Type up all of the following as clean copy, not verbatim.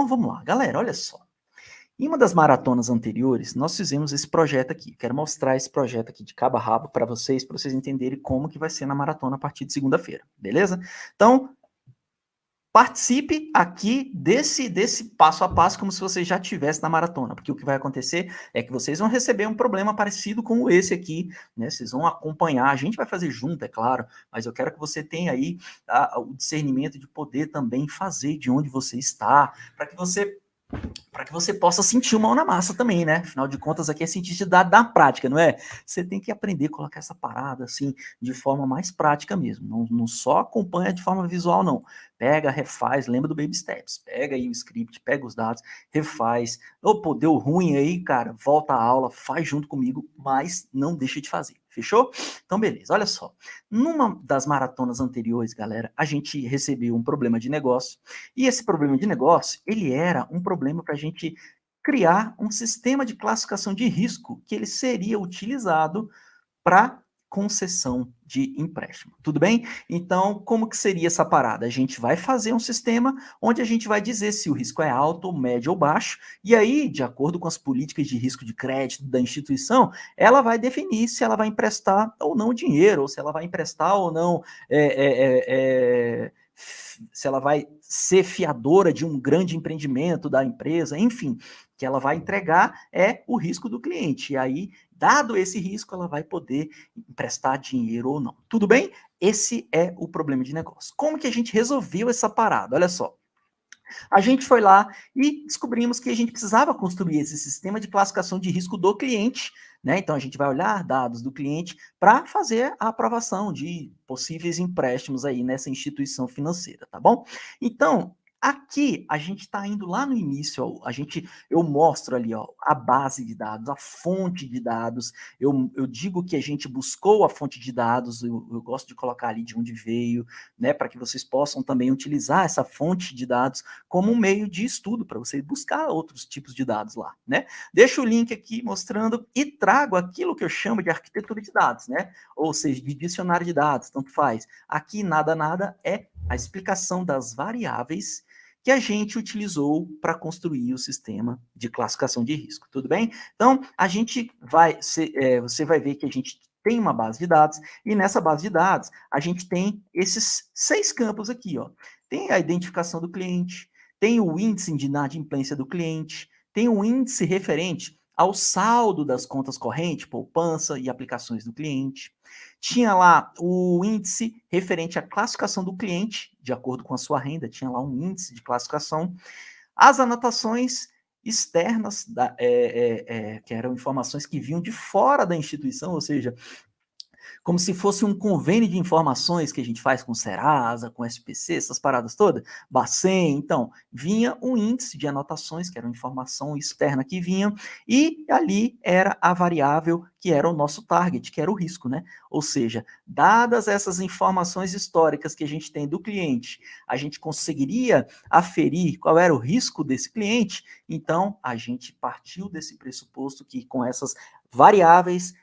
Então, vamos lá. Galera, olha só. Em uma das maratonas anteriores, nós fizemos esse projeto aqui. Quero mostrar esse projeto aqui de cabo a rabo para vocês entenderem como que vai ser na maratona a partir de segunda-feira, beleza? Então, participe aqui desse passo a passo como se você já estivesse na maratona, porque o que vai acontecer é que vocês vão receber um problema parecido com esse aqui, né? Vocês vão acompanhar, a gente vai fazer junto, é claro, mas eu quero que você tenha aí o discernimento de poder também fazer de onde você está, para que você possa sentir o mão na massa também, né? Afinal de contas, aqui é sentir da prática, não é? Você tem que aprender a colocar essa parada, assim, de forma mais prática mesmo. Não só acompanha de forma visual, não. Pega, refaz, lembra do Baby Steps. Pega aí o script, pega os dados, refaz. Pô, deu ruim aí, cara, volta à aula, faz junto comigo, mas não deixa de fazer. Fechou? Então, beleza. Olha só. Numa das maratonas anteriores, galera, a gente recebeu um problema de negócio. E esse problema de negócio, ele era um problema para a gente criar um sistema de classificação de risco que ele seria utilizado para concessão de empréstimo. Tudo bem? Então, como que seria essa parada? A gente vai fazer um sistema onde a gente vai dizer se o risco é alto, médio ou baixo, e aí, de acordo com as políticas de risco de crédito da instituição, ela vai definir se ela vai emprestar ou não dinheiro, ou se ela vai emprestar ou não se ela vai ser fiadora de um grande empreendimento da empresa, enfim, que ela vai entregar é o risco do cliente. E aí, dado esse risco, ela vai poder emprestar dinheiro ou não. Tudo bem? Esse é o problema de negócio. Como que a gente resolveu essa parada? Olha só. A gente foi lá e descobrimos que a gente precisava construir esse sistema de classificação de risco do cliente, né? Então a gente vai olhar dados do cliente para fazer a aprovação de possíveis empréstimos aí nessa instituição financeira, tá bom? Então, aqui a gente está indo lá no início, ó, eu mostro ali ó, a base de dados, a fonte de dados, eu digo que a gente buscou a fonte de dados, eu gosto de colocar ali de onde veio, né, para que vocês possam também utilizar essa fonte de dados como um meio de estudo para você buscar outros tipos de dados lá, né? Deixo o link aqui mostrando e trago aquilo que eu chamo de arquitetura de dados, né? Ou seja, de dicionário de dados, tanto faz. Aqui nada é a explicação das variáveis que a gente utilizou para construir o sistema de classificação de risco, tudo bem? Então, a gente você vai ver que a gente tem uma base de dados, e nessa base de dados, a gente tem esses 6 campos aqui, ó. Tem a identificação do cliente, tem o índice de inadimplência do cliente, tem o índice referente ao saldo das contas correntes, poupança e aplicações do cliente. Tinha lá o índice referente à classificação do cliente, de acordo com a sua renda, tinha lá um índice de classificação. As anotações externas, que eram informações que vinham de fora da instituição, ou seja, como se fosse um convênio de informações que a gente faz com Serasa, com SPC, essas paradas todas, Bacen, então, vinha um índice de anotações, que era uma informação externa que vinha, e ali era a variável que era o nosso target, que era o risco, né? Ou seja, dadas essas informações históricas que a gente tem do cliente, a gente conseguiria aferir qual era o risco desse cliente, então a gente partiu desse pressuposto que com essas variáveis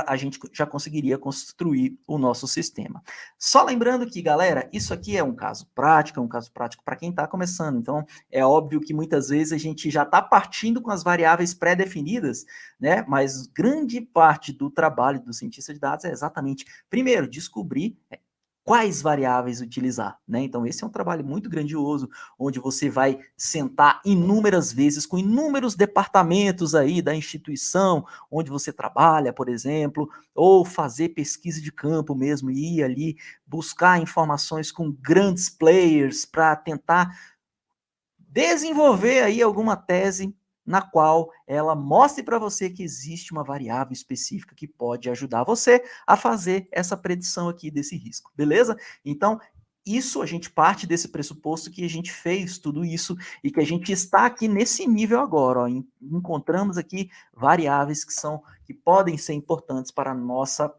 a gente já conseguiria construir o nosso sistema. Só lembrando que, galera, isso aqui é um caso prático para quem está começando. Então, é óbvio que muitas vezes a gente já está partindo com as variáveis pré-definidas, né? Mas grande parte do trabalho do cientista de dados é exatamente, primeiro, descobrir quais variáveis utilizar, né? Então, esse é um trabalho muito grandioso, onde você vai sentar inúmeras vezes com inúmeros departamentos aí da instituição onde você trabalha, por exemplo, ou fazer pesquisa de campo mesmo, e ir ali buscar informações com grandes players para tentar desenvolver aí alguma tese na qual ela mostre para você que existe uma variável específica que pode ajudar você a fazer essa predição aqui desse risco, beleza? Então, isso a gente parte desse pressuposto que a gente fez tudo isso e que a gente está aqui nesse nível agora, ó, encontramos aqui variáveis que podem ser importantes para nosso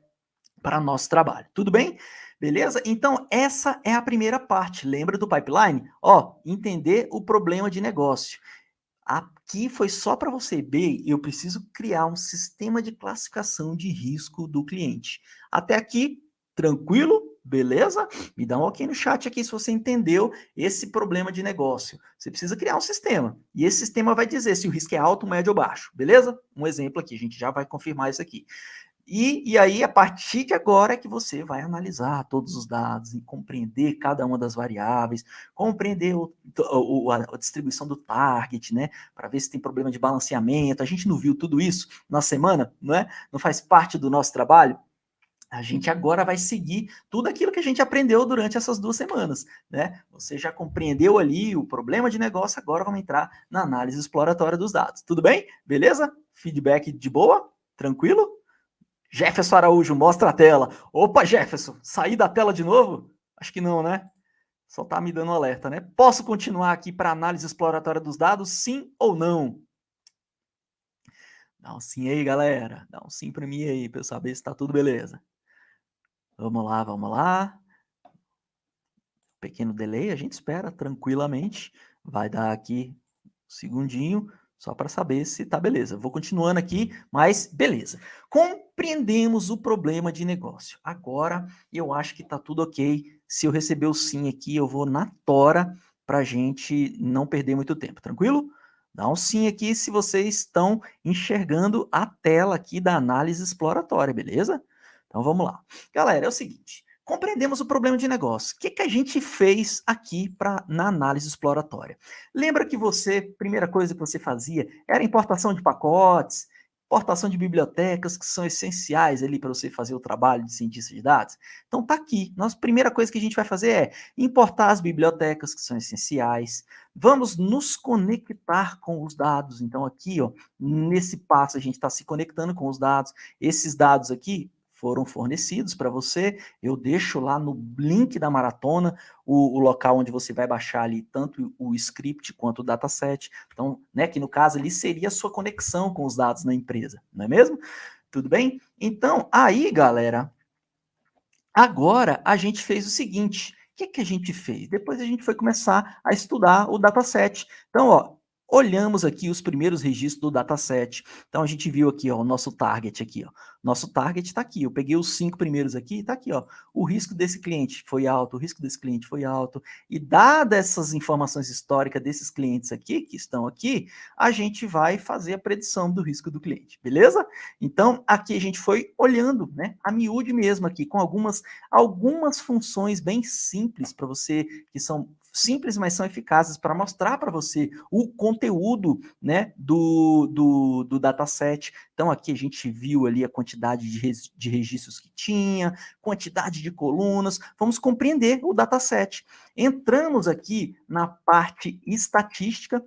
trabalho. Tudo bem? Beleza? Então, essa é a primeira parte. Lembra do pipeline? Ó, entender o problema de negócio. Aqui foi só para você ver, eu preciso criar um sistema de classificação de risco do cliente. Até aqui, tranquilo? Beleza? Me dá um ok no chat aqui se você entendeu esse problema de negócio. Você precisa criar um sistema. E esse sistema vai dizer se o risco é alto, médio ou baixo. Beleza? Um exemplo aqui, a gente já vai confirmar isso aqui. E aí, a partir de agora, é que você vai analisar todos os dados e compreender cada uma das variáveis, compreender a distribuição do target, né? Para ver se tem problema de balanceamento. A gente não viu tudo isso na semana, não é? Não faz parte do nosso trabalho? A gente agora vai seguir tudo aquilo que a gente aprendeu durante essas 2 semanas, né? Você já compreendeu ali o problema de negócio, agora vamos entrar na análise exploratória dos dados. Tudo bem? Beleza? Feedback de boa? Tranquilo? Jefferson Araújo, mostra a tela. Opa, Jefferson, saí da tela de novo? Acho que não, né? Só tá me dando um alerta, né? Posso continuar aqui para análise exploratória dos dados, sim ou não? Dá um sim aí, galera. Dá um sim para mim aí, para eu saber se tá tudo beleza. Vamos lá, vamos lá. Pequeno delay, a gente espera tranquilamente. Vai dar aqui um segundinho, só para saber se tá beleza. Vou continuando aqui, mas beleza. Compreendemos o problema de negócio. Agora eu acho que tá tudo ok. Se eu receber o sim aqui, eu vou na tora para a gente não perder muito tempo, tranquilo? Dá um sim aqui se vocês estão enxergando a tela aqui da análise exploratória, beleza? Então vamos lá. Galera, é o seguinte. Compreendemos o problema de negócio. O que a gente fez aqui na análise exploratória? Lembra que primeira coisa que você fazia era importação de pacotes, importação de bibliotecas, que são essenciais ali para você fazer o trabalho de cientista de dados? Então tá aqui. Nossa primeira coisa que a gente vai fazer é importar as bibliotecas, que são essenciais. Vamos nos conectar com os dados. Então aqui, ó, nesse passo a gente está se conectando com os dados. Esses dados aqui foram fornecidos para você. Eu deixo lá no link da maratona o local onde você vai baixar ali tanto o script quanto o dataset. Então, né, que no caso ali seria a sua conexão com os dados na empresa, não é mesmo? Tudo bem? Então, aí, galera, agora a gente fez o seguinte. O que a gente fez? Depois a gente foi começar a estudar o dataset. Então, ó, olhamos aqui os primeiros registros do dataset. Então, a gente viu aqui, ó, o nosso target aqui, ó. Nosso target está aqui. Eu peguei os 5 primeiros aqui e está aqui, ó. O risco desse cliente foi alto, o risco desse cliente foi alto. E dadas essas informações históricas desses clientes aqui, que estão aqui, a gente vai fazer a predição do risco do cliente, beleza? Então, aqui a gente foi olhando, né, a miúde mesmo aqui, com algumas funções bem simples para você, que são simples, mas são eficazes para mostrar para você o conteúdo, né, do dataset. Então, aqui a gente viu ali a quantidade de registros que tinha, quantidade de colunas, vamos compreender o dataset. Entramos aqui na parte estatística,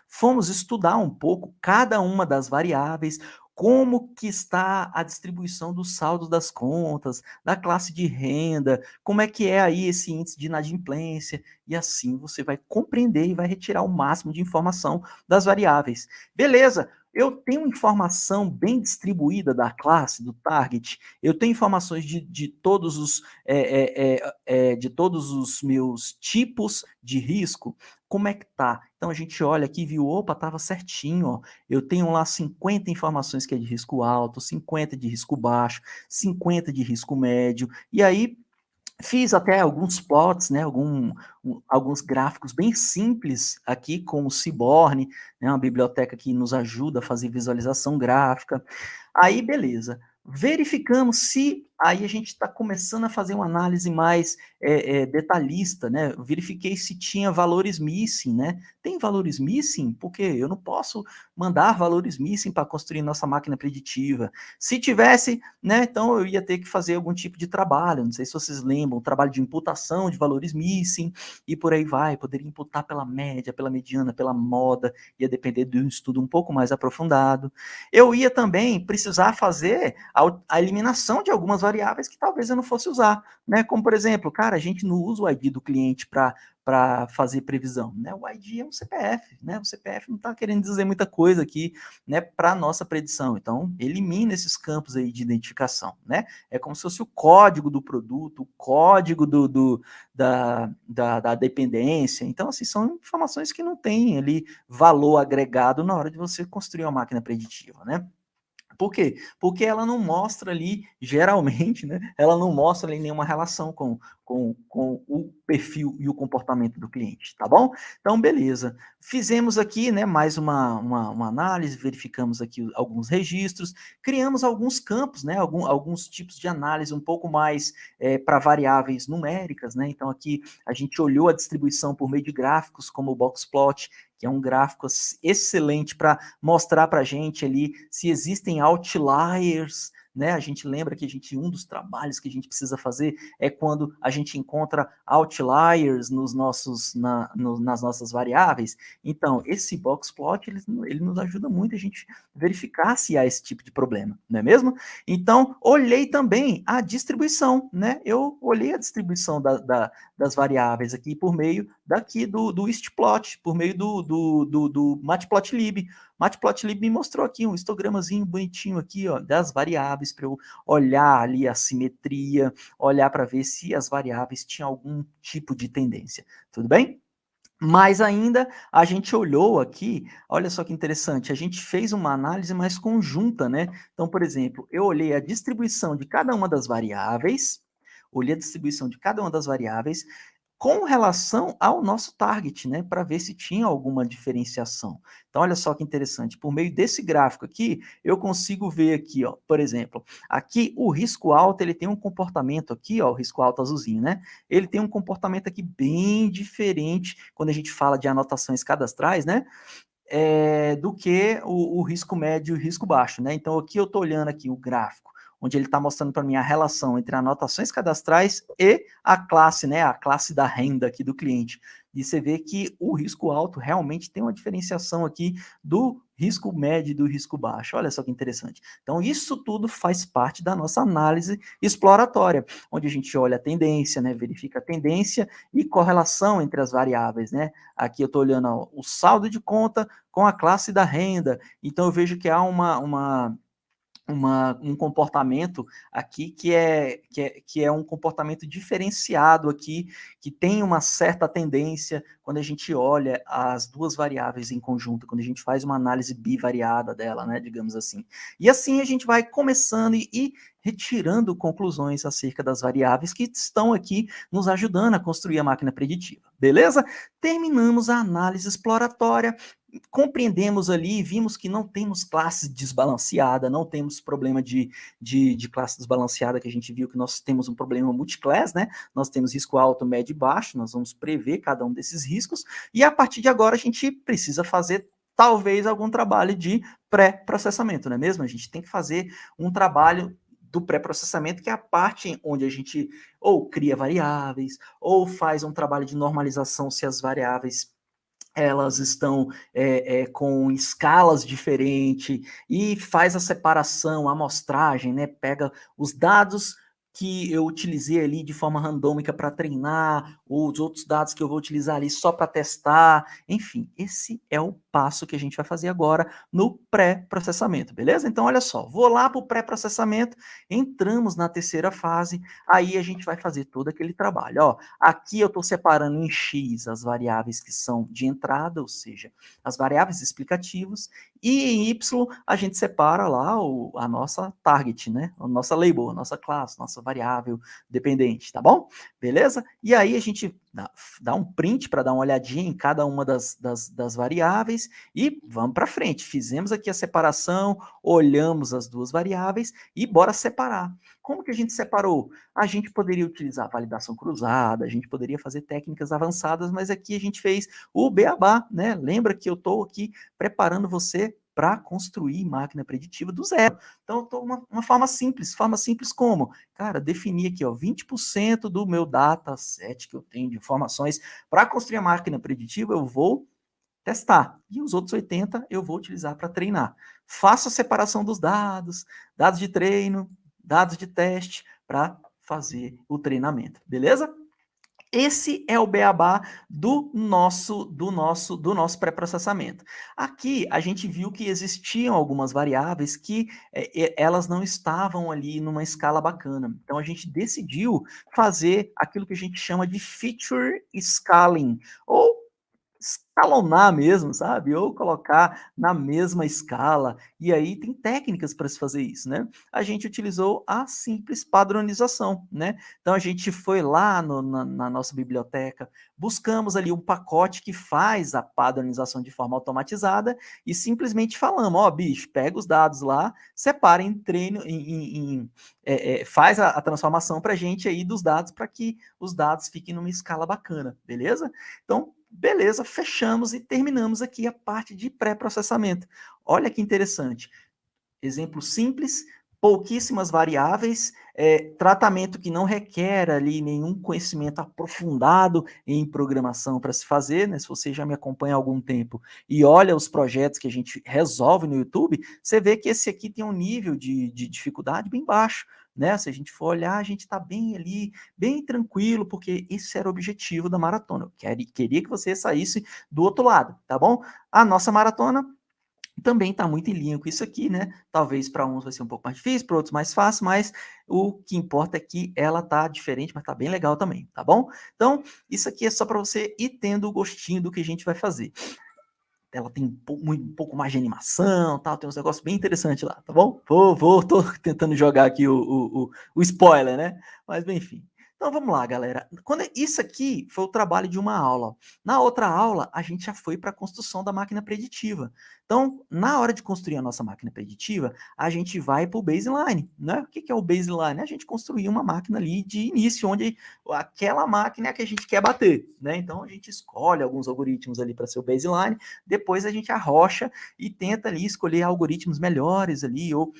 fomos estudar um pouco cada uma das variáveis, como que está a distribuição do saldo das contas, da classe de renda, como é que é aí esse índice de inadimplência, e assim você vai compreender e vai retirar o máximo de informação das variáveis. Beleza, eu tenho informação bem distribuída da classe, do target, eu tenho informações de todos de todos os meus tipos de risco, como é que tá? Então a gente olha aqui e viu, opa, estava certinho, ó. Eu tenho lá 50 informações que é de risco alto, 50 de risco baixo, 50 de risco médio, e aí fiz até alguns plots, né, alguns gráficos bem simples aqui com o Seaborn, né, uma biblioteca que nos ajuda a fazer visualização gráfica. Aí, beleza. Verificamos se aí a gente está começando a fazer uma análise mais detalhista, né? Verifiquei se tinha valores missing, né? Tem valores missing? Porque eu não posso mandar valores missing para construir nossa máquina preditiva. Se tivesse, né? Então eu ia ter que fazer algum tipo de trabalho. Não sei se vocês lembram, trabalho de imputação de valores missing e por aí vai. Poderia imputar pela média, pela mediana, pela moda. Ia depender de um estudo um pouco mais aprofundado. Eu ia também precisar fazer a eliminação de algumas variáveis que talvez eu não fosse usar, né? Como, por exemplo, cara, a gente não usa o ID do cliente para fazer previsão, né? O ID é um CPF, né? O CPF não está querendo dizer muita coisa aqui, né, para nossa predição. Então, elimina esses campos aí de identificação, né? É como se fosse o código do produto, o código da dependência. Então, assim, são informações que não têm ali valor agregado na hora de você construir uma máquina preditiva, né? Por quê? Porque ela não mostra ali, geralmente, né? Ela não mostra ali nenhuma relação com o perfil e o comportamento do cliente, tá bom? Então, beleza. Fizemos aqui, né, mais uma análise, verificamos aqui alguns registros, criamos alguns campos, né, alguns tipos de análise um pouco mais para variáveis numéricas, né? Então, aqui a gente olhou a distribuição por meio de gráficos, como o Boxplot, que é um gráfico excelente para mostrar para a gente ali se existem outliers, né? A gente lembra que um dos trabalhos que a gente precisa fazer é quando a gente encontra outliers nas nossas variáveis. Então, esse boxplot ele nos ajuda muito a gente verificar se há esse tipo de problema, não é mesmo? Então, olhei também a distribuição, né? Eu olhei a distribuição das variáveis aqui por meio daqui do istplot, por meio do matplotlib. Matplotlib me mostrou aqui um histogramazinho bonitinho aqui, ó, das variáveis para eu olhar ali a simetria, olhar para ver se as variáveis tinham algum tipo de tendência. Tudo bem? Mas ainda a gente olhou aqui, olha só que interessante, a gente fez uma análise mais conjunta, né? Então, por exemplo, eu olhei a distribuição de cada uma das variáveis, olhei a distribuição de cada uma das variáveis, com relação ao nosso target, né, para ver se tinha alguma diferenciação. Então, olha só que interessante, por meio desse gráfico aqui, eu consigo ver aqui, ó, por exemplo, aqui o risco alto, ele tem um comportamento aqui, ó, o risco alto azulzinho, né, ele tem um comportamento aqui bem diferente, quando a gente fala de anotações cadastrais, né, do que o risco médio e o risco baixo, né? Então, aqui eu estou olhando aqui o gráfico, onde ele está mostrando para mim a relação entre anotações cadastrais e a classe, né? A classe da renda aqui do cliente. E você vê que o risco alto realmente tem uma diferenciação aqui do risco médio e do risco baixo. Olha só que interessante. Então, isso tudo faz parte da nossa análise exploratória, onde a gente olha a tendência, né? Verifica a tendência e correlação entre as variáveis, né? Aqui eu estou olhando ó, o saldo de conta com a classe da renda. Então, eu vejo que há um comportamento aqui que é um comportamento diferenciado aqui, que tem uma certa tendência quando a gente olha as duas variáveis em conjunto, quando a gente faz uma análise bivariada dela, né, digamos assim. E assim a gente vai começando e retirando conclusões acerca das variáveis que estão aqui nos ajudando a construir a máquina preditiva, beleza? Terminamos a análise exploratória, compreendemos ali, vimos que não temos classe desbalanceada, não temos problema de classe desbalanceada, que a gente viu que nós temos um problema multiclass, né? Nós temos risco alto, médio e baixo, nós vamos prever cada um desses riscos, e a partir de agora a gente precisa fazer talvez algum trabalho de pré-processamento, não é mesmo? A gente tem que fazer um trabalho do pré-processamento, que é a parte onde a gente ou cria variáveis, ou faz um trabalho de normalização se as variáveis elas estão com escalas diferentes e faz a separação, a amostragem, né? Pega os dados que eu utilizei ali de forma randômica para treinar, ou os outros dados que eu vou utilizar ali só para testar. Enfim, esse é o passo que a gente vai fazer agora no pré-processamento, beleza? Então, olha só, vou lá para o pré-processamento, entramos na terceira fase, aí a gente vai fazer todo aquele trabalho. Ó, aqui eu estou separando em X as variáveis que são de entrada, ou seja, as variáveis explicativas, e em Y a gente separa lá a nossa target, né? A nossa label, a nossa classe, nossa variável dependente, tá bom? Beleza? E aí a gente dá um print para dar uma olhadinha em cada uma das variáveis e vamos para frente. Fizemos aqui a separação, olhamos as duas variáveis e bora separar. Como que a gente separou? A gente poderia utilizar validação cruzada, a gente poderia fazer técnicas avançadas, mas aqui a gente fez o beabá, né? Lembra que eu estou aqui preparando você para construir máquina preditiva do zero. Então, eu estou uma forma simples como? Cara, definir aqui, ó, 20% do meu dataset que eu tenho de informações para construir a máquina preditiva, eu vou testar. E os outros 80 eu vou utilizar para treinar. Faço a separação dos dados, dados de treino, dados de teste, para fazer o treinamento, beleza? Esse é o beabá do nosso pré-processamento. Aqui a gente viu que existiam algumas variáveis que elas não estavam ali numa escala bacana. Então a gente decidiu fazer aquilo que a gente chama de feature scaling, ou escalonar mesmo, sabe? Ou colocar na mesma escala. E aí tem técnicas para se fazer isso, né? A gente utilizou a simples padronização, né? Então a gente foi lá na nossa biblioteca, buscamos ali um pacote que faz a padronização de forma automatizada e simplesmente falamos, ó, bicho, pega os dados lá, separa em treino, faz a transformação para a gente aí dos dados para que os dados fiquem numa escala bacana, beleza? Então, beleza, fechamos e terminamos aqui a parte de pré-processamento. Olha que interessante. Exemplo simples, pouquíssimas variáveis, tratamento que não requer ali nenhum conhecimento aprofundado em programação para se fazer, né? Se você já me acompanha há algum tempo e olha os projetos que a gente resolve no YouTube, você vê que esse aqui tem um nível de dificuldade bem baixo, né? Se a gente for olhar, a gente está bem ali, bem tranquilo, porque esse era o objetivo da maratona. Eu queria que você saísse do outro lado, tá bom? A nossa maratona também está muito em linha com isso aqui, né? Talvez para uns vai ser um pouco mais difícil, para outros mais fácil, mas o que importa é que ela tá diferente, mas tá bem legal também, tá bom? Então, isso aqui é só para você ir tendo o gostinho do que a gente vai fazer. Ela tem um pouco mais de animação, tal, tem uns negócios bem interessantes lá, tá bom? Tô tentando jogar aqui o spoiler, né? Mas, bem, enfim. Então, vamos lá, galera. Isso aqui foi o trabalho de uma aula. Na outra aula, a gente já foi para a construção da máquina preditiva. Então, na hora de construir a nossa máquina preditiva, a gente vai para o baseline, né? O que é o baseline? A gente construir uma máquina ali de início, onde aquela máquina é a que a gente quer bater, né? Então, a gente escolhe alguns algoritmos ali para ser o baseline, depois a gente arrocha e tenta ali escolher algoritmos melhores ali, ou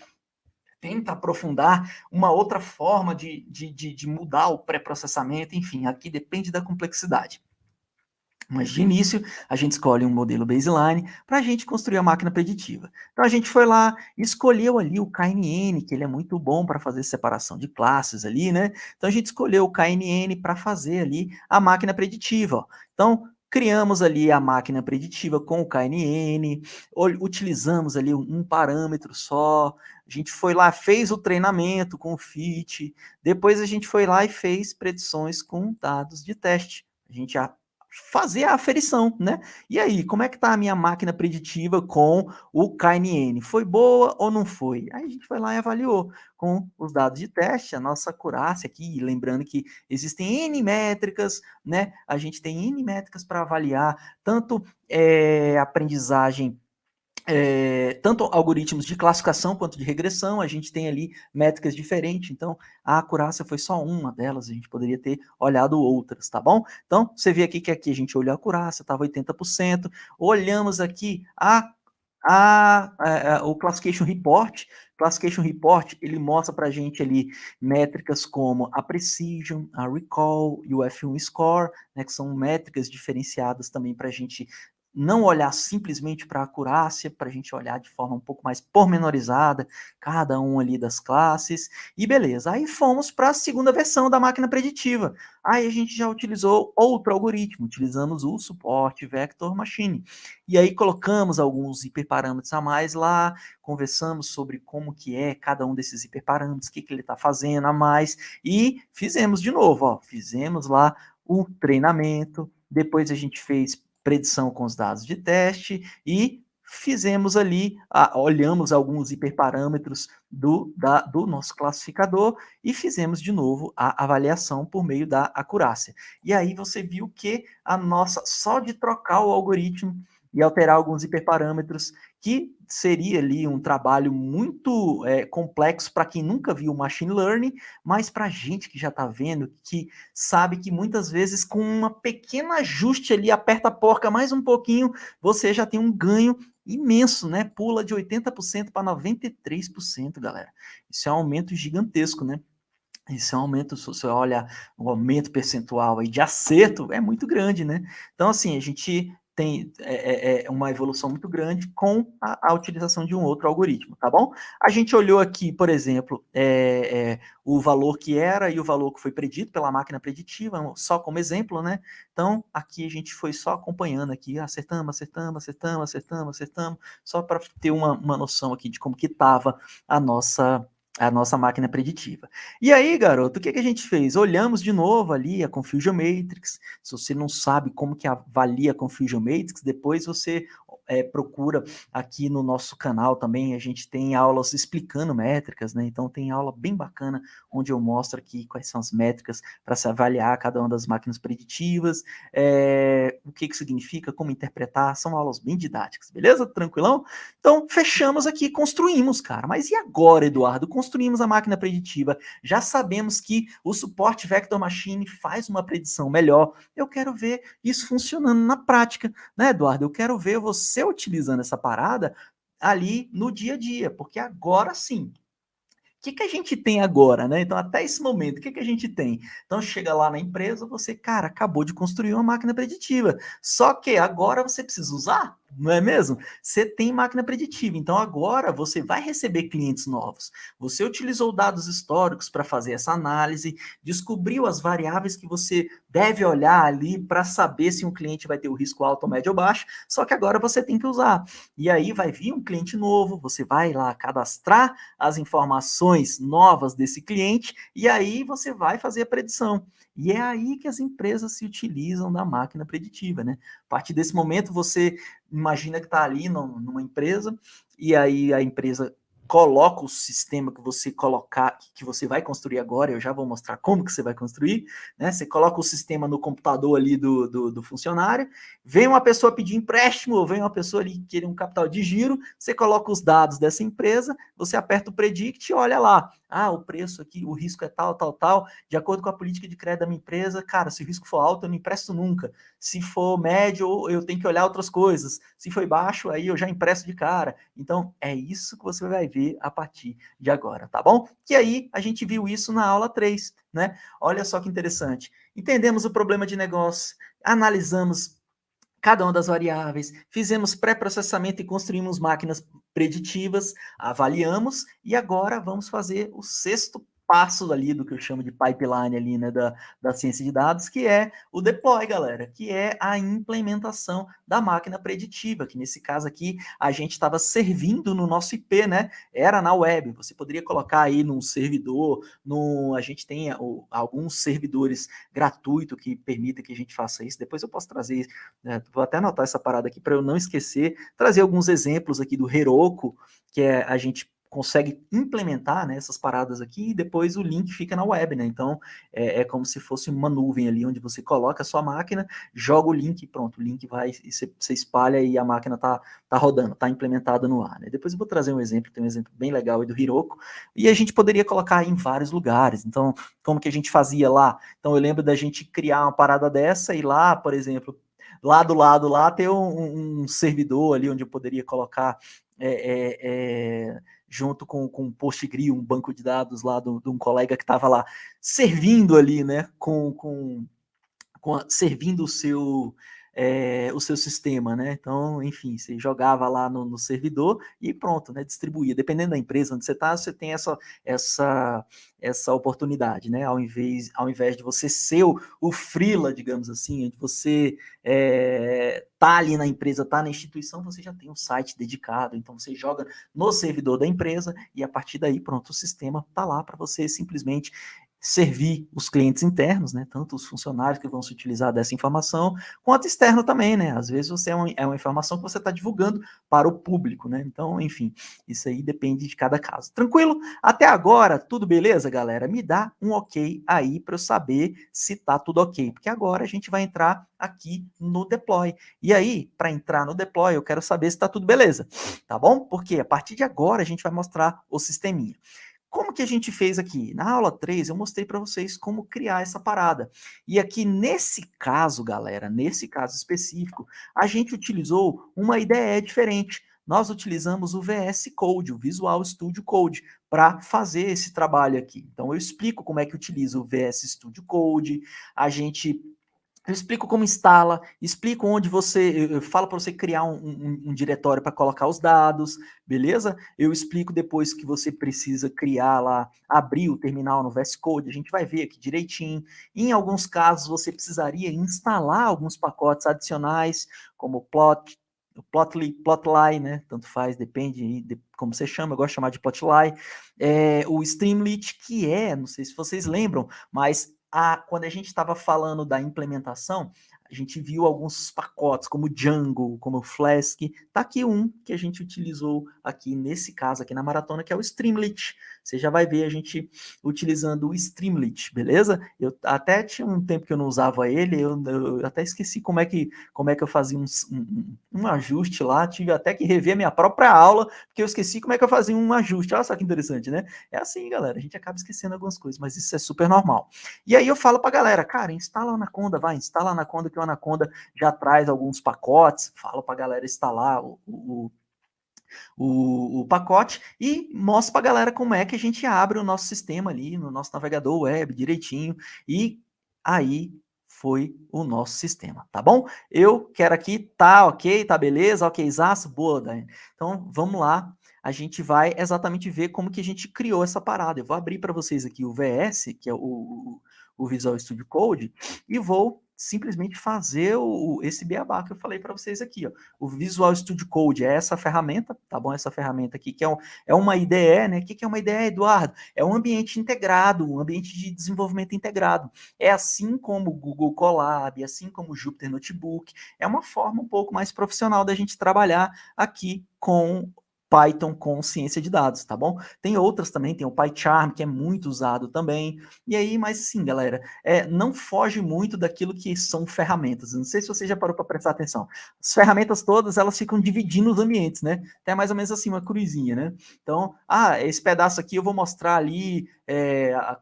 tenta aprofundar uma outra forma de mudar o pré-processamento, enfim, aqui depende da complexidade. Mas de início, a gente escolhe um modelo baseline para a gente construir a máquina preditiva. Então a gente foi lá, escolheu ali o KNN, que ele é muito bom para fazer separação de classes ali, né? Então a gente escolheu o KNN para fazer ali a máquina preditiva. Ó. Então criamos ali a máquina preditiva com o KNN, utilizamos ali um parâmetro só, a gente foi lá, fez o treinamento com o fit, depois a gente foi lá e fez predições com dados de teste. A gente já fazer a aferição, né? E aí, como é que tá a minha máquina preditiva com o KNN? Foi boa ou não foi? Aí a gente foi lá e avaliou com os dados de teste, a nossa acurácia aqui, lembrando que existem N métricas, né? A gente tem N métricas para avaliar tanto aprendizagem tanto algoritmos de classificação quanto de regressão, a gente tem ali métricas diferentes, então a acurácia foi só uma delas, a gente poderia ter olhado outras, tá bom? Então, você vê aqui que aqui a gente olhou a acurácia, estava 80%, olhamos aqui o Classification Report, ele mostra para a gente ali métricas como a Precision, a Recall e o F1 Score, né, que são métricas diferenciadas também para a gente não olhar simplesmente para a acurácia, para a gente olhar de forma um pouco mais pormenorizada, cada um ali das classes, e beleza. Aí fomos para a segunda versão da máquina preditiva. Aí a gente já utilizou outro algoritmo, utilizamos o suporte Vector Machine. E aí colocamos alguns hiperparâmetros a mais lá, conversamos sobre como que é cada um desses hiperparâmetros, o que ele está fazendo a mais, e fizemos de novo, ó, fizemos lá o treinamento, depois a gente fez predição com os dados de teste e fizemos ali, olhamos alguns hiperparâmetros do nosso classificador e fizemos de novo a avaliação por meio da acurácia. E aí você viu que só de trocar o algoritmo e alterar alguns hiperparâmetros, que seria ali um trabalho muito complexo para quem nunca viu machine learning, mas para a gente que já está vendo, que sabe que muitas vezes com um pequeno ajuste ali, aperta a porca mais um pouquinho, você já tem um ganho imenso, né? Pula de 80% para 93%, galera. Isso é um aumento gigantesco, né? Isso é um aumento, se você olha o aumento percentual aí de acerto, é muito grande, né? Então, assim, a gente tem uma evolução muito grande com a utilização de um outro algoritmo, tá bom? A gente olhou aqui, por exemplo, o valor que era e o valor que foi predito pela máquina preditiva, só como exemplo, né? Então, aqui a gente foi só acompanhando aqui, acertamos, só para ter uma noção aqui de como que estava a nossa a nossa máquina preditiva. E aí, garoto, o que a gente fez? Olhamos de novo ali a Confusion Matrix. Se você não sabe como que avalia a Confusion Matrix, depois você procura aqui no nosso canal também. A gente tem aulas explicando métricas, né? Então tem aula bem bacana onde eu mostro aqui quais são as métricas para se avaliar cada uma das máquinas preditivas, o que significa, como interpretar. São aulas bem didáticas, beleza? Tranquilão? Então, fechamos aqui, construímos, cara. Mas e agora, Eduardo? Construímos a máquina preditiva, já sabemos que o suporte Vector Machine faz uma predição melhor. Eu quero ver isso funcionando na prática, né, Eduardo? Eu quero ver você utilizando essa parada ali no dia a dia, porque agora sim, que a gente tem agora, né? Então, até esse momento, o que a gente tem? Então, chega lá na empresa, você, cara, acabou de construir uma máquina preditiva. Só que agora você precisa usar, não é mesmo? Você tem máquina preditiva, então agora você vai receber clientes novos. Você utilizou dados históricos para fazer essa análise, descobriu as variáveis que você deve olhar ali para saber se um cliente vai ter o risco alto, médio ou baixo, só que agora você tem que usar. E aí vai vir um cliente novo, você vai lá cadastrar as informações novas desse cliente e aí você vai fazer a predição. E é aí que as empresas se utilizam da máquina preditiva, né? A partir desse momento, você imagina que está ali numa empresa e aí a empresa coloca o sistema que você colocar, que você vai construir agora, eu já vou mostrar como que você vai construir, né? Você coloca o sistema no computador ali do funcionário, vem uma pessoa pedir empréstimo, ou vem uma pessoa ali querer um capital de giro, você coloca os dados dessa empresa, você aperta o predict e olha lá, o preço aqui, o risco é tal, tal, tal, de acordo com a política de crédito da minha empresa, cara, se o risco for alto, eu não empresto nunca, se for médio, eu tenho que olhar outras coisas, se for baixo, aí eu já empresto de cara. Então, é isso que você vai ver a partir de agora, tá bom? Que aí a gente viu isso na aula 3, né? Olha só que interessante. Entendemos o problema de negócio, analisamos cada uma das variáveis, fizemos pré-processamento e construímos máquinas preditivas, avaliamos e agora vamos fazer o sexto passo ali do que eu chamo de pipeline ali, né, da ciência de dados, que é o deploy, galera, que é a implementação da máquina preditiva, que nesse caso aqui a gente estava servindo no nosso IP, né, era na web, você poderia colocar aí num servidor, a gente tem alguns servidores gratuitos que permitem que a gente faça isso, depois eu posso trazer, vou até anotar essa parada aqui para eu não esquecer, trazer alguns exemplos aqui do Heroku, que a gente consegue implementar, né, essas paradas aqui e depois o link fica na web, né? Então é como se fosse uma nuvem ali onde você coloca a sua máquina, joga o link e pronto, o link vai e você espalha e a máquina tá rodando, tá implementada no ar, né? Depois eu vou trazer um exemplo, tem um exemplo bem legal aí do Heroku, e a gente poderia colocar em vários lugares. Então, como que a gente fazia lá? Então eu lembro da gente criar uma parada dessa e lá, por exemplo, lá do lado lá ter um servidor ali onde eu poderia colocar junto com um PostgreSQL, um banco de dados lá de um colega que estava lá servindo ali, né, servindo o seu sistema, né? Então, enfim, você jogava lá no servidor e pronto, né? Distribuía. Dependendo da empresa onde você está, você tem essa oportunidade, né? Ao invés de você ser o freela, digamos assim, onde você tá ali na empresa, tá na instituição, você já tem um site dedicado, então você joga no servidor da empresa e a partir daí, pronto, o sistema tá lá para você simplesmente servir os clientes internos, né, tanto os funcionários que vão se utilizar dessa informação, quanto externo também, né, às vezes você é uma informação que você está divulgando para o público, né, então, enfim, isso aí depende de cada caso. Tranquilo? Até agora, tudo beleza, galera? Me dá um ok aí para eu saber se tá tudo ok, porque agora a gente vai entrar aqui no deploy. E aí, para entrar no deploy, eu quero saber se tá tudo beleza, tá bom? Porque a partir de agora a gente vai mostrar o sisteminha. Como que a gente fez aqui? Na aula 3, eu mostrei para vocês como criar essa parada. E aqui, nesse caso, galera, nesse caso específico, a gente utilizou uma ideia diferente. Nós utilizamos o VS Code, o Visual Studio Code, para fazer esse trabalho aqui. Então, eu explico como é que utiliza o VS Studio Code, eu explico como instala, explico onde eu falo para você criar um diretório para colocar os dados, beleza? Eu explico depois que você precisa criar lá, abrir o terminal no VS Code, a gente vai ver aqui direitinho. Em alguns casos, você precisaria instalar alguns pacotes adicionais, como Plotly, né? Tanto faz, depende de como você chama, eu gosto de chamar de Plotly. O Streamlit, que não sei se vocês lembram, mas quando a gente estava falando da implementação, a gente viu alguns pacotes, como Django, como Flask. Tá aqui um que a gente utilizou aqui nesse caso, aqui na maratona, que é o Streamlit. Você já vai ver a gente utilizando o Streamlit, beleza? Eu até tinha um tempo que eu não usava ele, eu até esqueci como é que eu fazia um ajuste lá, tive até que rever a minha própria aula, porque eu esqueci como é que eu fazia um ajuste. Olha só que interessante, né? É assim, galera, a gente acaba esquecendo algumas coisas, mas isso é super normal. E aí eu falo pra galera, cara, instala a Anaconda, instala a Anaconda, que o Anaconda já traz alguns pacotes, falo pra galera instalar o pacote e mostro pra galera como é que a gente abre o nosso sistema ali no nosso navegador web direitinho, e aí foi o nosso sistema, tá bom? Eu quero aqui, tá ok, tá beleza, okzaço, boa, Dani. Então vamos lá, a gente vai exatamente ver como que a gente criou essa parada. Eu vou abrir para vocês aqui o VS, que é o Visual Studio Code, e vou simplesmente fazer esse beabá que eu falei para vocês aqui, ó. O Visual Studio Code é essa ferramenta, tá bom? Essa ferramenta aqui que é uma IDE, né? O que é uma IDE, Eduardo? É um ambiente integrado, um ambiente de desenvolvimento integrado. É assim como o Google Colab, assim como o Jupyter Notebook. É uma forma um pouco mais profissional da gente trabalhar aqui com Python com ciência de dados, tá bom? Tem outras também, tem o PyCharm, que é muito usado também. E aí, mas sim, galera, não foge muito daquilo que são ferramentas. Não sei se você já parou para prestar atenção. As ferramentas todas, elas ficam dividindo os ambientes, né? Tem mais ou menos assim uma cruzinha, né? Então, esse pedaço aqui eu vou mostrar ali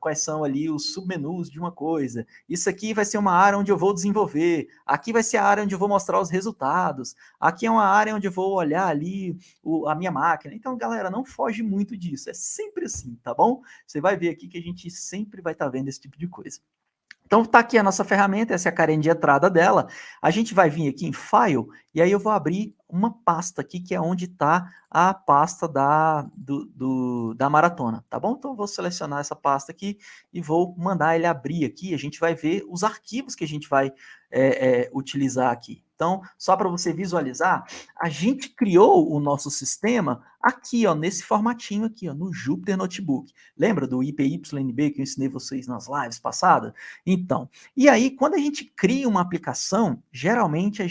quais são ali os submenus de uma coisa. Isso aqui vai ser uma área onde eu vou desenvolver. Aqui vai ser a área onde eu vou mostrar os resultados. Aqui é uma área onde eu vou olhar ali a minha máquina. Então, galera, não foge muito disso. É sempre assim, tá bom? Você vai ver aqui que a gente sempre vai estar vendo esse tipo de coisa. Então tá aqui a nossa ferramenta, essa é a carinha de entrada dela. A gente vai vir aqui em File, e aí eu vou abrir uma pasta aqui, que é onde está a pasta da maratona, tá bom? Então eu vou selecionar essa pasta aqui e vou mandar ele abrir aqui. A gente vai ver os arquivos que a gente vai utilizar aqui. Então, só para você visualizar, a gente criou o nosso sistema aqui, ó, nesse formatinho aqui, ó, no Jupyter Notebook. Lembra do IPYNB que eu ensinei vocês nas lives passadas? Então, e aí, quando a gente cria uma aplicação, geralmente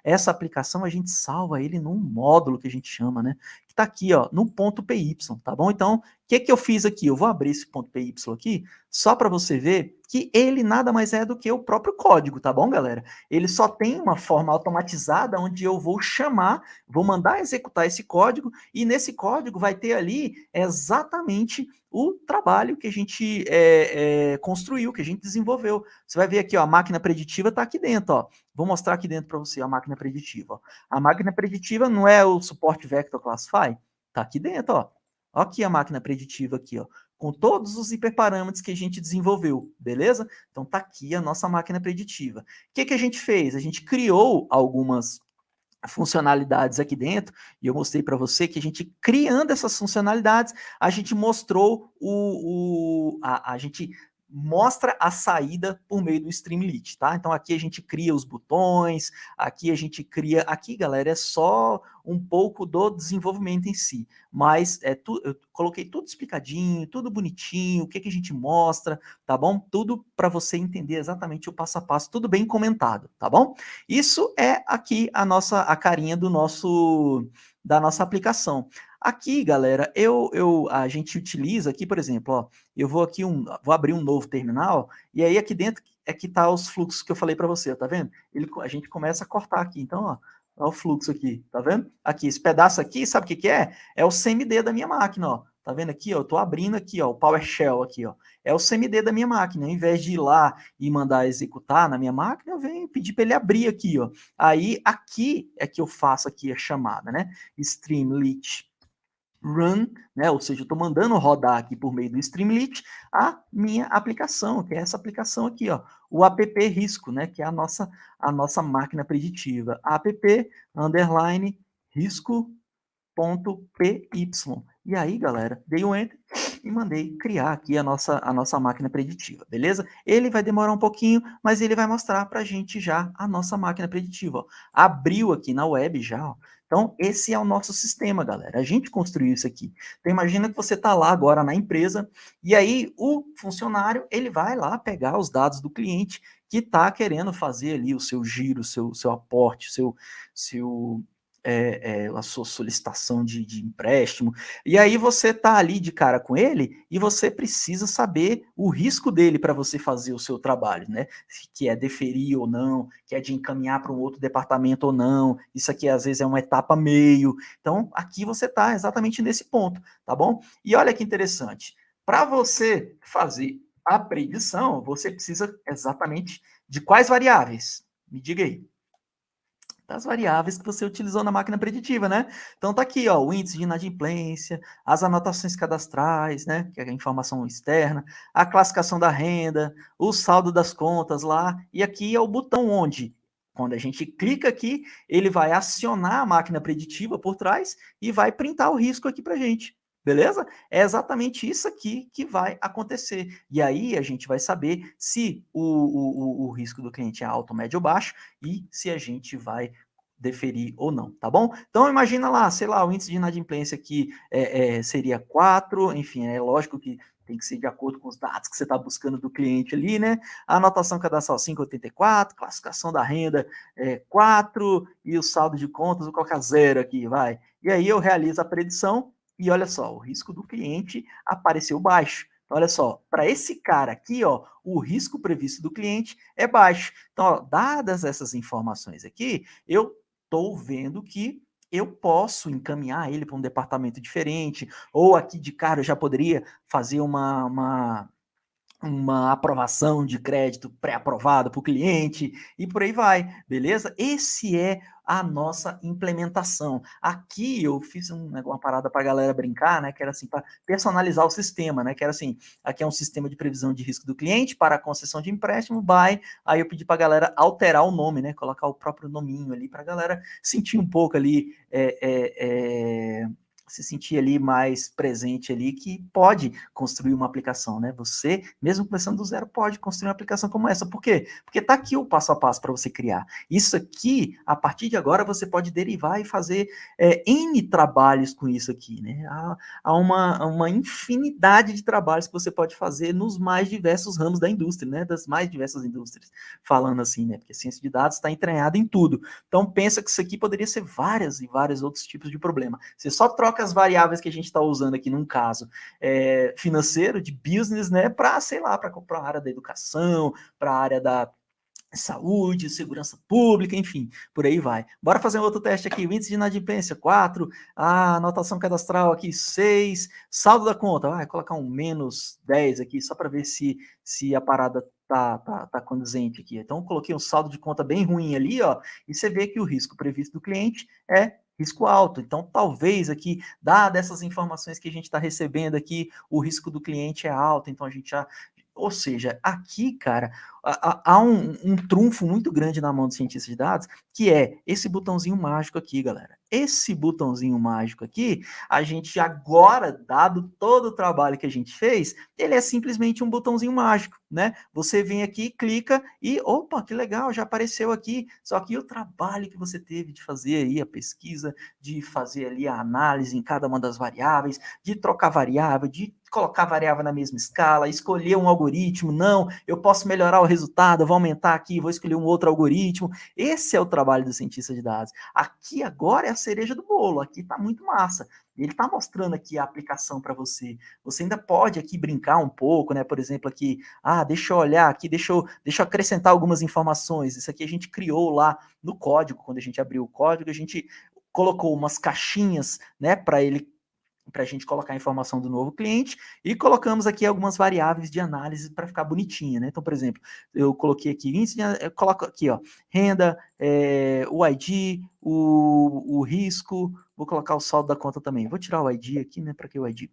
essa aplicação a gente salva ele num módulo que a gente chama, né? Que está aqui, ó, no ponto .py, tá bom? Então, o que eu fiz aqui? Eu vou abrir esse ponto .py aqui, só para você ver que ele nada mais é do que o próprio código, tá bom, galera? Ele só tem uma forma automatizada onde eu vou mandar executar esse código, e nesse código vai ter ali exatamente o trabalho que a gente construiu, que a gente desenvolveu. Você vai ver aqui, ó, a máquina preditiva está aqui dentro, ó. Vou mostrar aqui dentro para você a máquina preditiva. Ó. A máquina preditiva não é o suporte Vector Classify? Está aqui dentro, ó. Ó aqui a máquina preditiva aqui, ó, com todos os hiperparâmetros que a gente desenvolveu, beleza? Então tá aqui a nossa máquina preditiva. O que a gente fez? A gente criou algumas funcionalidades aqui dentro, e eu mostrei para você que a gente, criando essas funcionalidades, a gente mostrou a gente mostra a saída por meio do Streamlit, tá? Então aqui a gente cria os botões, aqui a gente cria, aqui galera, é só um pouco do desenvolvimento em si, mas eu coloquei tudo explicadinho, tudo bonitinho, o que a gente mostra, tá bom? Tudo para você entender exatamente o passo a passo, tudo bem comentado, tá bom? Isso é aqui a carinha da nossa aplicação. Aqui, galera, a gente utiliza aqui, por exemplo, ó, eu vou abrir um novo terminal, e aí aqui dentro é que tá os fluxos que eu falei para você, tá vendo? A gente começa a cortar aqui, então, ó o fluxo aqui, tá vendo? Aqui, esse pedaço aqui, sabe o que é? É o CMD da minha máquina, ó. Tá vendo aqui, ó? Eu tô abrindo aqui, ó, o PowerShell aqui, ó. É o CMD da minha máquina. Ao invés de ir lá e mandar executar na minha máquina, eu venho pedir para ele abrir aqui, ó. Aí, aqui é que eu faço aqui a chamada, né? Streamlit run, né? Ou seja, eu estou mandando rodar aqui por meio do Streamlit a minha aplicação, que é essa aplicação aqui, ó, o app risco, né? Que é a nossa máquina preditiva. App underline risco.py. E aí, galera, dei um enter, e mandei criar aqui a nossa máquina preditiva, beleza? Ele vai demorar um pouquinho, mas ele vai mostrar para a gente já a nossa máquina preditiva. Ó. Abriu aqui na web já, ó. Então, esse é o nosso sistema, galera. A gente construiu isso aqui. Então, imagina que você está lá agora na empresa, e aí o funcionário, ele vai lá pegar os dados do cliente que está querendo fazer ali o seu giro, o seu aporte, seu a sua solicitação de empréstimo, e aí você tá ali de cara com ele e você precisa saber o risco dele para você fazer o seu trabalho, né? Que é deferir ou não, que é de encaminhar para um outro departamento ou não. Isso aqui às vezes é uma etapa meio. Então, aqui você tá exatamente nesse ponto, tá bom? E olha que interessante. Para você fazer a predição, você precisa exatamente de quais variáveis? Me diga aí das variáveis que você utilizou na máquina preditiva, né? Então tá aqui, ó, o índice de inadimplência, as anotações cadastrais, né, que é a informação externa, a classificação da renda, o saldo das contas lá, e aqui é o botão onde, quando a gente clica aqui, ele vai acionar a máquina preditiva por trás e vai printar o risco aqui pra gente. Beleza? É exatamente isso aqui que vai acontecer. E aí a gente vai saber se o risco do cliente é alto, médio ou baixo e se a gente vai deferir ou não, tá bom? Então imagina lá, sei lá, o índice de inadimplência aqui seria 4, enfim, é lógico que tem que ser de acordo com os dados que você está buscando do cliente ali, né? A anotação cadastral 584, classificação da renda 4 e o saldo de contas, vou colocar 0 aqui, vai. E aí eu realizo a predição e olha só, o risco do cliente apareceu baixo. Então, olha só, para esse cara aqui, ó, o risco previsto do cliente é baixo. Então, ó, dadas essas informações aqui, eu estou vendo que eu posso encaminhar ele para um departamento diferente, ou aqui de cara eu já poderia fazer uma aprovação de crédito pré-aprovado para o cliente e por aí vai, beleza? Esse é a nossa implementação. Aqui eu fiz uma parada para a galera brincar, né? Que era assim, para personalizar o sistema, né? Que era assim, aqui é um sistema de previsão de risco do cliente para a concessão de empréstimo, by. Aí eu pedi para a galera alterar o nome, né? Colocar o próprio nominho ali para a galera sentir um pouco ali se sentir ali mais presente ali, que pode construir uma aplicação, né? Você, mesmo começando do zero, pode construir uma aplicação como essa. Por quê? Porque tá aqui o passo a passo para você criar. Isso aqui, a partir de agora, você pode derivar e fazer N trabalhos com isso aqui, né? Há uma infinidade de trabalhos que você pode fazer nos mais diversos ramos da indústria, né? Das mais diversas indústrias, falando assim, né? Porque a ciência de dados está entranhada em tudo. Então, pensa que isso aqui poderia ser várias e vários outros tipos de problema. Você só troca as variáveis que a gente está usando aqui num caso financeiro, de business, né, para, sei lá, para a área da educação, para a área da saúde, segurança pública, enfim, por aí vai. Bora fazer um outro teste aqui, o índice de inadimplência, 4, a anotação cadastral aqui, 6, saldo da conta, vai colocar um menos 10 aqui, só para ver se a parada tá condizente aqui. Então, coloquei um saldo de conta bem ruim ali, ó, e você vê que o risco previsto do cliente é risco alto. Então, talvez aqui, dadas essas informações que a gente está recebendo aqui, o risco do cliente é alto, então a gente já. Ou seja, aqui, cara, há um trunfo muito grande na mão do cientista de dados, que é esse botãozinho mágico aqui, galera. Esse botãozinho mágico aqui, a gente agora, dado todo o trabalho que a gente fez, ele é simplesmente um botãozinho mágico, né? Você vem aqui, clica e, opa, que legal, já apareceu aqui. Só que o trabalho que você teve de fazer aí a pesquisa, de fazer ali a análise em cada uma das variáveis, de trocar variável, de colocar variável na mesma escala, escolher um algoritmo, não, eu posso melhorar o resultado, eu vou aumentar aqui, vou escolher um outro algoritmo. Esse é o trabalho do cientista de dados. Aqui agora é a cereja do bolo, aqui está muito massa. Ele está mostrando aqui a aplicação para você. Você ainda pode aqui brincar um pouco, né? Por exemplo, aqui, deixa eu olhar aqui, deixa eu acrescentar algumas informações. Isso aqui a gente criou lá no código, quando a gente abriu o código, a gente colocou umas caixinhas, né, para a gente colocar a informação do novo cliente e colocamos aqui algumas variáveis de análise para ficar bonitinha, né? Então, por exemplo, eu coloquei aqui índice, eu coloco aqui, ó, renda, o ID, o risco, vou colocar o saldo da conta também. Vou tirar o ID aqui, né? Para que o ID?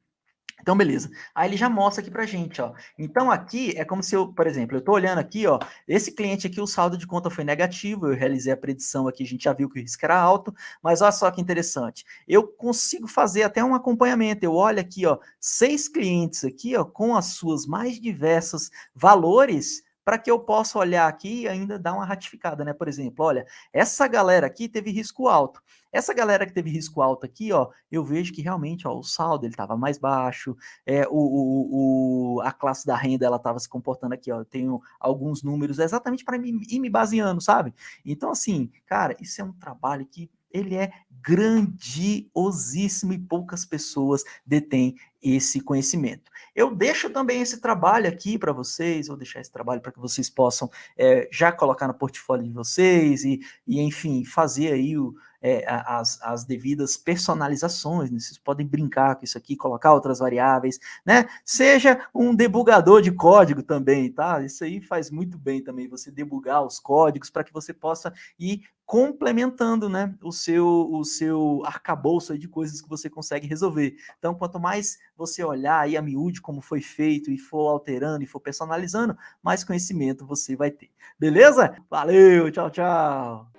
Então, beleza. Aí ele já mostra aqui pra gente, ó. Então, aqui é como se eu, por exemplo, eu tô olhando aqui, ó, esse cliente aqui, o saldo de conta foi negativo, eu realizei a predição aqui, a gente já viu que o risco era alto, mas olha só que interessante. Eu consigo fazer até um acompanhamento. Eu olho aqui, ó, 6 clientes aqui, ó, com as suas mais diversas valores, para que eu possa olhar aqui e ainda dar uma ratificada, né? Por exemplo, olha, essa galera aqui teve risco alto. Essa galera que teve risco alto aqui, ó, eu vejo que realmente, ó, o saldo ele estava mais baixo, a classe da renda ela estava se comportando aqui, ó, eu tenho alguns números exatamente para ir me baseando, sabe? Então, assim, cara, isso é um trabalho que ele é grandiosíssimo e poucas pessoas detêm esse conhecimento. Eu deixo também esse trabalho aqui para vocês, vou deixar esse trabalho para que vocês possam já colocar no portfólio de vocês enfim, fazer aí as devidas personalizações, né? Vocês podem brincar com isso aqui, colocar outras variáveis, né? Seja um debugador de código também, tá? Isso aí faz muito bem também, você debugar os códigos para que você possa ir complementando, né, o seu arcabouço de coisas que você consegue resolver. Então, quanto mais você olhar aí a miúde como foi feito e for alterando e for personalizando, mais conhecimento você vai ter. Beleza? Valeu, tchau, tchau!